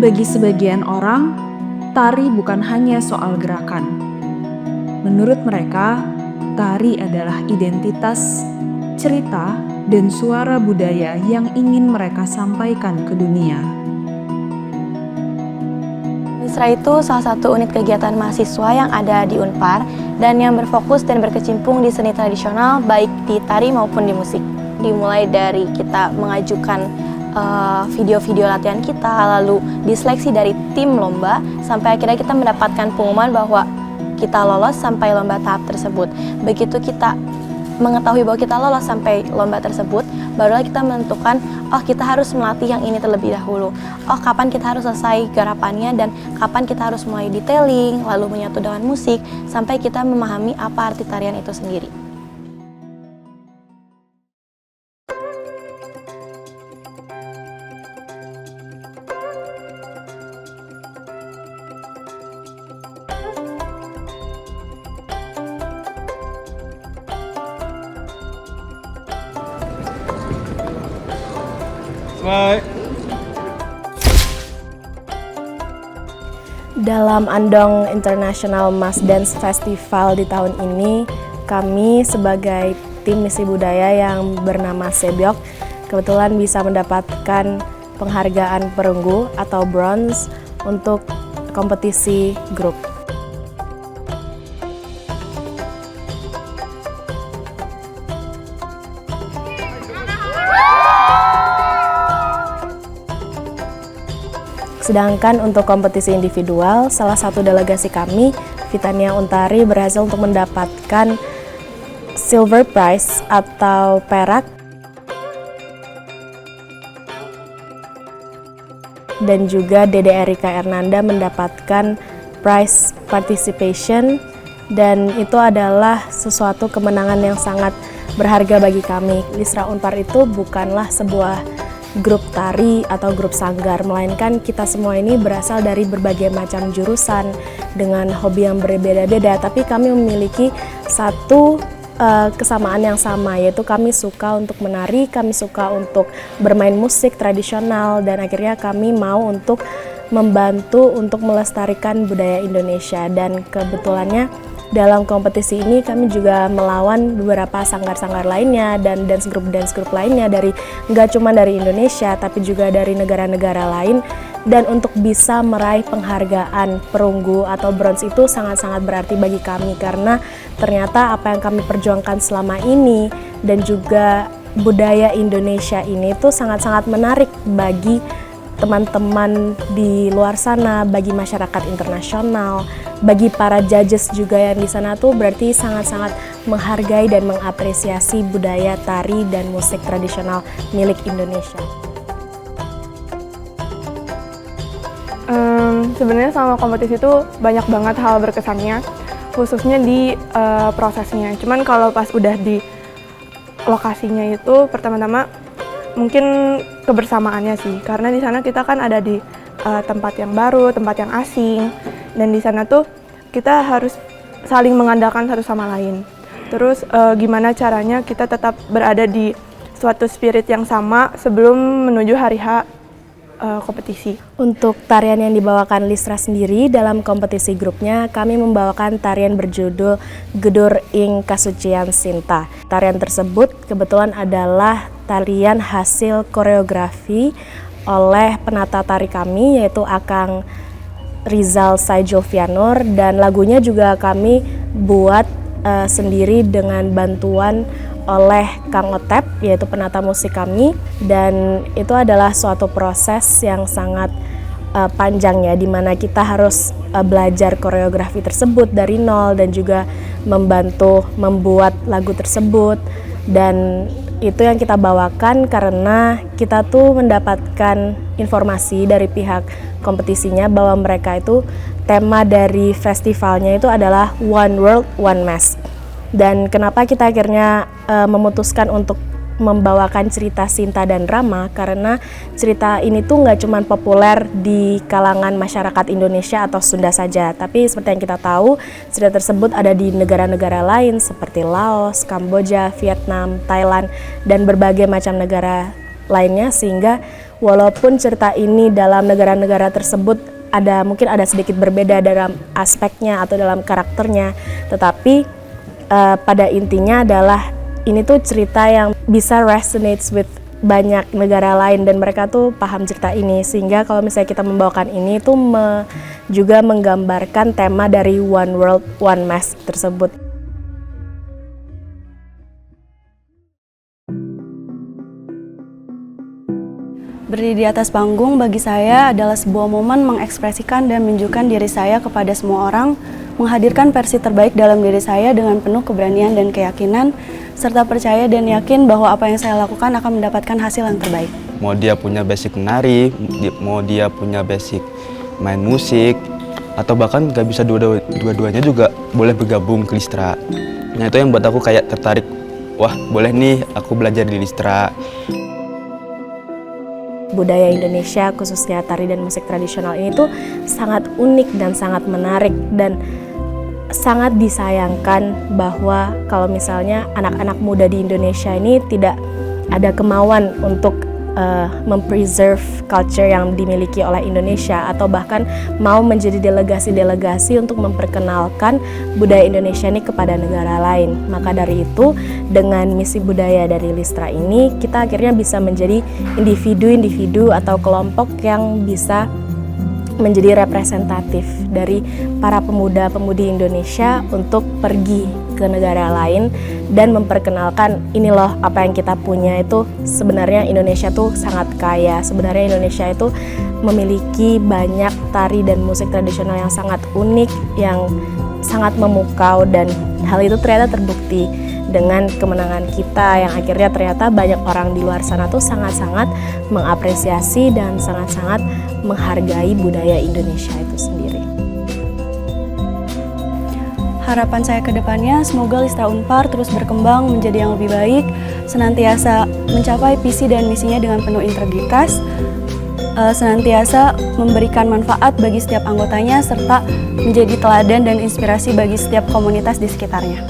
Bagi sebagian orang, tari bukan hanya soal gerakan. Menurut mereka, tari adalah identitas, cerita, dan suara budaya yang ingin mereka sampaikan ke dunia. Lisra itu salah satu unit kegiatan mahasiswa yang ada di Unpar dan yang berfokus dan berkecimpung di seni tradisional baik di tari maupun di musik. Dimulai dari kita mengajukan video-video latihan kita, lalu diseleksi dari tim lomba, sampai akhirnya kita mendapatkan pengumuman bahwa kita lolos sampai lomba tahap tersebut. Begitu kita mengetahui bahwa kita lolos sampai lomba tersebut, barulah kita menentukan, oh kita harus melatih yang ini terlebih dahulu. Oh kapan kita harus selesai garapannya dan kapan kita harus mulai detailing, lalu menyatu dengan musik, sampai kita memahami apa arti tarian itu sendiri. Dalam Andong International Mass Dance Festival di tahun ini, kami sebagai tim misi budaya yang bernama Sebyok kebetulan bisa mendapatkan penghargaan perunggu atau bronze untuk kompetisi grup. Sedangkan untuk kompetisi individual, salah satu delegasi kami, Vitania Untari, berhasil untuk mendapatkan silver prize atau perak, dan juga Dede Erika Ernanda mendapatkan prize participation, dan itu adalah sesuatu kemenangan yang sangat berharga bagi kami. Lisra Unpar itu bukanlah sebuah grup tari atau grup sanggar, melainkan kita semua ini berasal dari berbagai macam jurusan dengan hobi yang berbeda-beda, tapi kami memiliki satu kesamaan yang sama, yaitu kami suka untuk menari, kami suka untuk bermain musik tradisional, dan akhirnya kami mau untuk membantu untuk melestarikan budaya Indonesia. Dan kebetulannya dalam kompetisi ini kami juga melawan beberapa sanggar-sanggar lainnya dan dance group lainnya dari nggak cuma dari Indonesia tapi juga dari negara-negara lain, dan untuk bisa meraih penghargaan perunggu atau bronze itu sangat-sangat berarti bagi kami karena ternyata apa yang kami perjuangkan selama ini dan juga budaya Indonesia ini tuh sangat-sangat menarik bagi teman-teman di luar sana, bagi masyarakat internasional, bagi para judges juga yang di sana tuh berarti sangat-sangat menghargai dan mengapresiasi budaya tari dan musik tradisional milik Indonesia. Sebenarnya selama kompetisi itu banyak banget hal berkesannya, khususnya di prosesnya. Cuman kalau pas udah di lokasinya itu pertama-tama mungkin kebersamaannya sih, karena di sana kita kan ada di tempat yang baru, tempat yang asing, dan di sana tuh kita harus saling mengandalkan satu sama lain. Terus gimana caranya kita tetap berada di suatu spirit yang sama sebelum menuju hari H kompetisi. Untuk tarian yang dibawakan Lisra sendiri dalam kompetisi grupnya, kami membawakan tarian berjudul Gedur ing Kasucian Sinta. Tarian tersebut kebetulan adalah tarian hasil koreografi oleh penata tari kami, yaitu Akang Rizal Saijovianur, dan lagunya juga kami buat sendiri dengan bantuan oleh Kang Otep, yaitu penata musik kami, dan itu adalah suatu proses yang sangat panjang ya, dimana kita harus belajar koreografi tersebut dari nol dan juga membantu membuat lagu tersebut. Dan itu yang kita bawakan karena kita tuh mendapatkan informasi dari pihak kompetisinya bahwa mereka itu tema dari festivalnya itu adalah One World, One Mass. Dan kenapa kita akhirnya memutuskan untuk membawakan cerita Sinta dan Rama, karena cerita ini tuh nggak cuma populer di kalangan masyarakat Indonesia atau Sunda saja, tapi seperti yang kita tahu, cerita tersebut ada di negara-negara lain seperti Laos, Kamboja, Vietnam, Thailand, dan berbagai macam negara lainnya, sehingga walaupun cerita ini dalam negara-negara tersebut mungkin ada sedikit berbeda dalam aspeknya atau dalam karakternya, tetapi pada intinya adalah ini tuh cerita yang bisa resonates with banyak negara lain dan mereka tuh paham cerita ini, sehingga kalau misalnya kita membawakan ini tuh juga menggambarkan tema dari One World One Mask tersebut. Berdiri di atas panggung bagi saya adalah sebuah momen mengekspresikan dan menunjukkan diri saya kepada semua orang, menghadirkan versi terbaik dalam diri saya dengan penuh keberanian dan keyakinan, serta percaya dan yakin bahwa apa yang saya lakukan akan mendapatkan hasil yang terbaik. Mau dia punya basic menari, mau dia punya basic main musik, atau bahkan gak bisa dua-duanya juga boleh bergabung ke Listra. Nah itu yang buat aku kayak tertarik, wah boleh nih aku belajar di Listra. Budaya Indonesia, khususnya tari dan musik tradisional ini tuh sangat unik dan sangat menarik, dan sangat disayangkan bahwa kalau misalnya anak-anak muda di Indonesia ini tidak ada kemauan untuk mempreserve culture yang dimiliki oleh Indonesia, atau bahkan mau menjadi delegasi-delegasi untuk memperkenalkan budaya Indonesia ini kepada negara lain. Maka dari itu, dengan misi budaya dari Listra ini, kita akhirnya bisa menjadi individu-individu atau kelompok yang bisa menjadi representatif dari para pemuda-pemudi Indonesia untuk pergi ke negara lain dan memperkenalkan ini loh apa yang kita punya itu sebenarnya Indonesia tuh sangat kaya. Sebenarnya Indonesia itu memiliki banyak tari dan musik tradisional yang sangat unik, yang sangat memukau, dan hal itu ternyata terbukti dengan kemenangan kita yang akhirnya ternyata banyak orang di luar sana tuh sangat-sangat mengapresiasi dan sangat-sangat menghargai budaya Indonesia itu sendiri. Harapan saya ke depannya, semoga Listra Unpar terus berkembang menjadi yang lebih baik, senantiasa mencapai visi dan misinya dengan penuh integritas, senantiasa memberikan manfaat bagi setiap anggotanya, serta menjadi teladan dan inspirasi bagi setiap komunitas di sekitarnya.